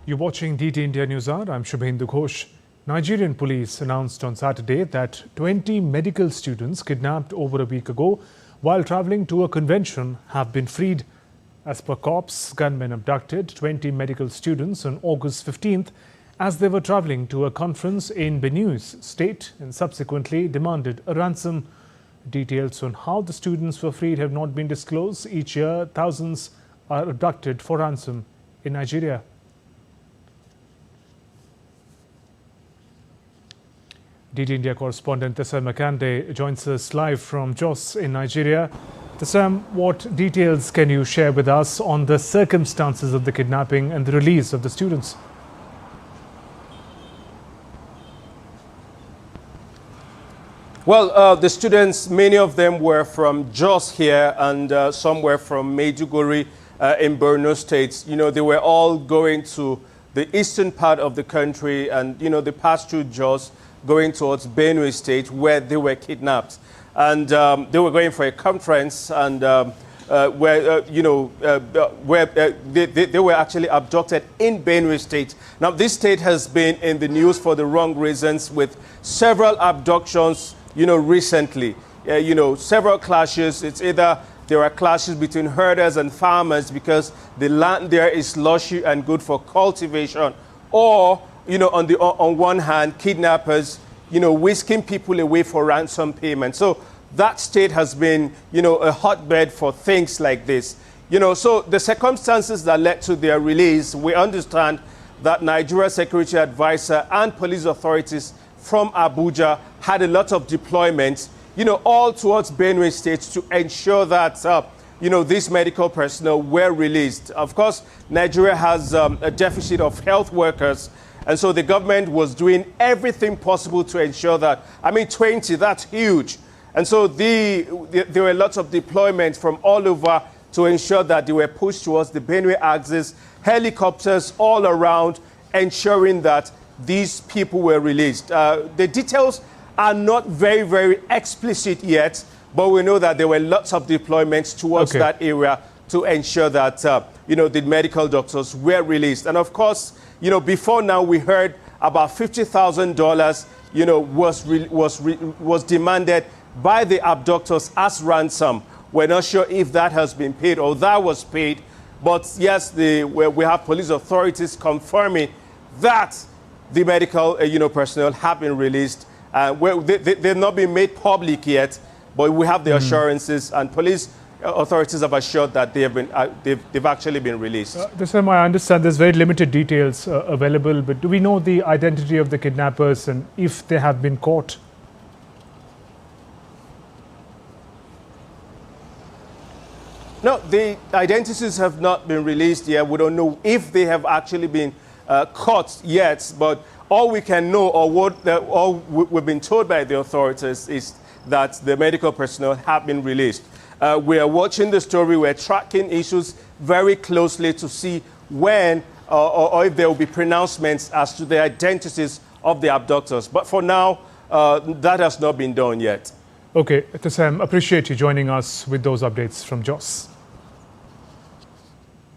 You're watching DT India News Hour. I'm Shubhendu Ghosh. Nigerian police announced on Saturday that 20 medical students kidnapped over a week ago while travelling to a convention have been freed. As per cops, gunmen abducted 20 medical students on August 15th as they were travelling to a conference in Benue State and subsequently demanded a ransom. Details on how the students were freed have not been disclosed. Each year, thousands are abducted for ransom in Nigeria. DT India correspondent Prasar Bharati joins us live from Jos in Nigeria. Prasar, what details can you share with us on the circumstances of the kidnapping and the release of the students? Well, the students, many of them were from Jos here and some were from Maiduguri in Borno State. You know, they were all going to the eastern part of the country and, you know, they passed through Jos going towards Benue State where they were kidnapped. And they were going for a conference and where they were actually abducted in Benue State. Now, this state has been in the news for the wrong reasons with several abductions, you know, recently. Several clashes. It's either there are clashes between herders and farmers because the land there is lushy and good for cultivation, or, you know, on one hand, kidnappers, you know, whisking people away for ransom payment. So that state has been, you know, a hotbed for things like this. You know, so the circumstances that led to their release, we understand that Nigeria Security Advisor and police authorities from Abuja had a lot of deployments, you know, all towards Benue State to ensure that, you know, these medical personnel were released. Of course, Nigeria has a deficit of health workers, and so the government was doing everything possible to ensure that, 20, that's huge. And so there were lots of deployments from all over to ensure that they were pushed towards the Benue axis, helicopters all around, ensuring that these people were released. The details are not very, very explicit yet, but we know that there were lots of deployments towards that area to ensure that, you know, the medical doctors were released. And of course, you know, before now we heard about $50,000, you know, was demanded by the abductors as ransom. We're not sure if that has been paid or that was paid, but yes, we have police authorities confirming that the medical, personnel have been released. They've not been made public yet, but we have the assurances, and police authorities have assured that they've actually been released. This time I understand there's very limited details available, but do we know the identity of the kidnappers and if they have been caught? No, the identities have not been released yet. We don't know if they have actually been caught yet, but all we can know, or all we've been told by the authorities, is that the medical personnel have been released. We are watching the story. We're tracking issues very closely to see when or if there will be pronouncements as to the identities of the abductors. But for now, that has not been done yet. Okay, Sam, appreciate you joining us with those updates from Jos.